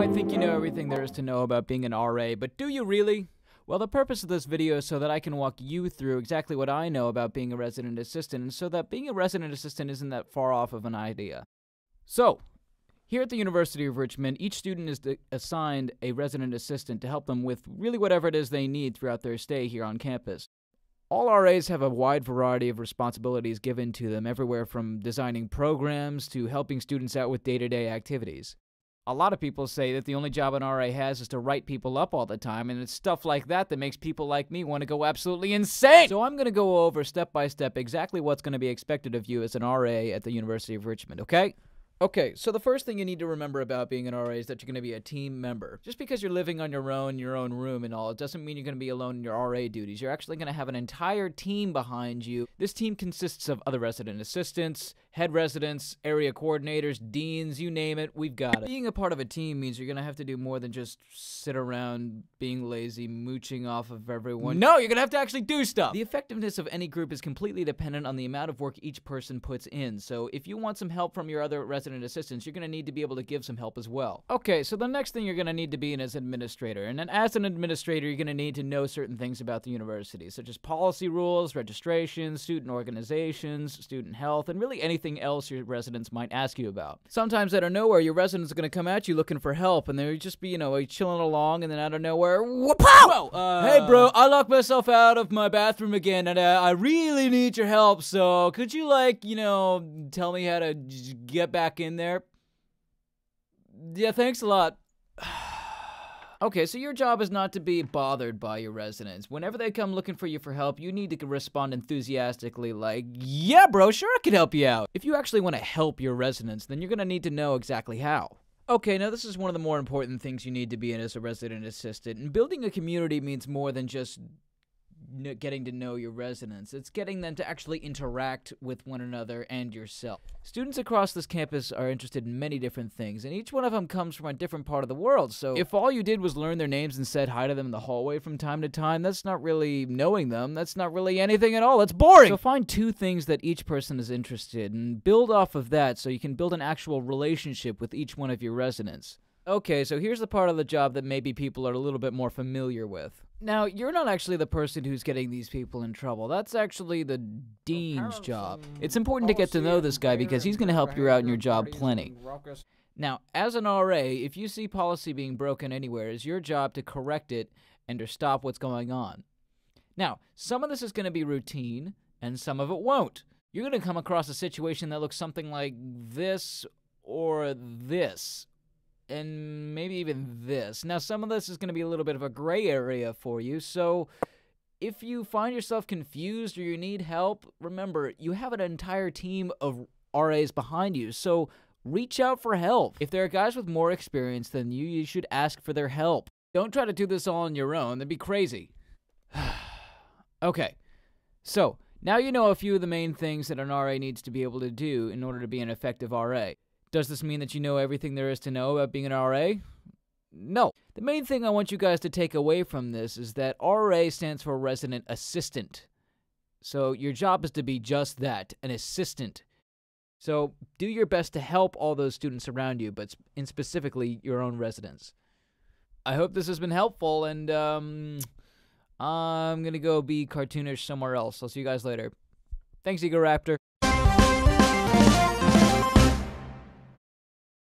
might think you know everything there is to know about being an RA, but do you really? Well, the purpose of this video is so that I can walk you through exactly what I know about being a resident assistant, and so that being a resident assistant isn't that far off of an idea. So, here at the University of Richmond, each student is assigned a resident assistant to help them with really whatever it is they need throughout their stay here on campus. All RAs have a wide variety of responsibilities given to them, everywhere from designing programs to helping students out with day-to-day activities. A lot of people say that the only job an RA has is to write people up all the time, and it's stuff like that that makes people like me want to go absolutely insane! So I'm going to go over step by step exactly what's going to be expected of you as an RA at the University of Richmond, okay? Okay, so the first thing you need to remember about being an RA is that you're going to be a team member. Just because you're living on your own room and all, it doesn't mean you're going to be alone in your RA duties. You're actually going to have an entire team behind you. This team consists of other resident assistants, head residents, area coordinators, deans, you name it, we've got it. Being a part of a team means you're going to have to do more than just sit around being lazy, mooching off of everyone. No, you're going to have to actually do stuff! The effectiveness of any group is completely dependent on the amount of work each person puts in, so if you want some help from your other resident assistants, you're going to need to be able to give some help as well. Okay, so the next thing you're going to need to be as an administrator, and then as an administrator, you're going to need to know certain things about the university, such as policy rules, registrations, student organizations, student health, and really anything else your residents might ask you about. Sometimes out of nowhere, your residents are going to come at you looking for help, and they'll just be, chilling along, and then out of nowhere, whoa! Hey bro, I locked myself out of my bathroom again, and I really need your help, so could you, tell me how to get back in there? Yeah, thanks a lot. Okay, so your job is not to be bothered by your residents. Whenever they come looking for you for help, you need to respond enthusiastically like, yeah bro, sure I can help you out. If you actually want to help your residents, then you're going to need to know exactly how. Okay, now this is one of the more important things you need to be in as a resident assistant, and building a community means more than just getting to know your residents. It's getting them to actually interact with one another and yourself. Students across this campus are interested in many different things, and each one of them comes from a different part of the world, so if all you did was learn their names and said hi to them in the hallway from time to time, that's not really knowing them, that's not really anything at all, that's boring! So find two things that each person is interested in, and build off of that so you can build an actual relationship with each one of your residents. Okay, so here's the part of the job that maybe people are a little bit more familiar with. Now, you're not actually the person who's getting these people in trouble. That's actually the dean's job. It's important to get to know this guy because he's going to help you out in your job plenty. Now, as an RA, if you see policy being broken anywhere, it's your job to correct it and to stop what's going on. Now, some of this is going to be routine, and some of it won't. You're going to come across a situation that looks something like this or this. And maybe even this. Now, some of this is going to be a little bit of a gray area for you, so if you find yourself confused or you need help, remember, you have an entire team of RAs behind you, so reach out for help. If there are guys with more experience than you, you should ask for their help. Don't try to do this all on your own. That'd be crazy. Okay, so now you know a few of the main things that an RA needs to be able to do in order to be an effective RA. Does this mean that you know everything there is to know about being an RA? No. The main thing I want you guys to take away from this is that RA stands for Resident Assistant. So your job is to be just that, an assistant. So do your best to help all those students around you, but specifically your own residents. I hope this has been helpful, and I'm going to go be cartoonish somewhere else. I'll see you guys later. Thanks, EGORAPTOR.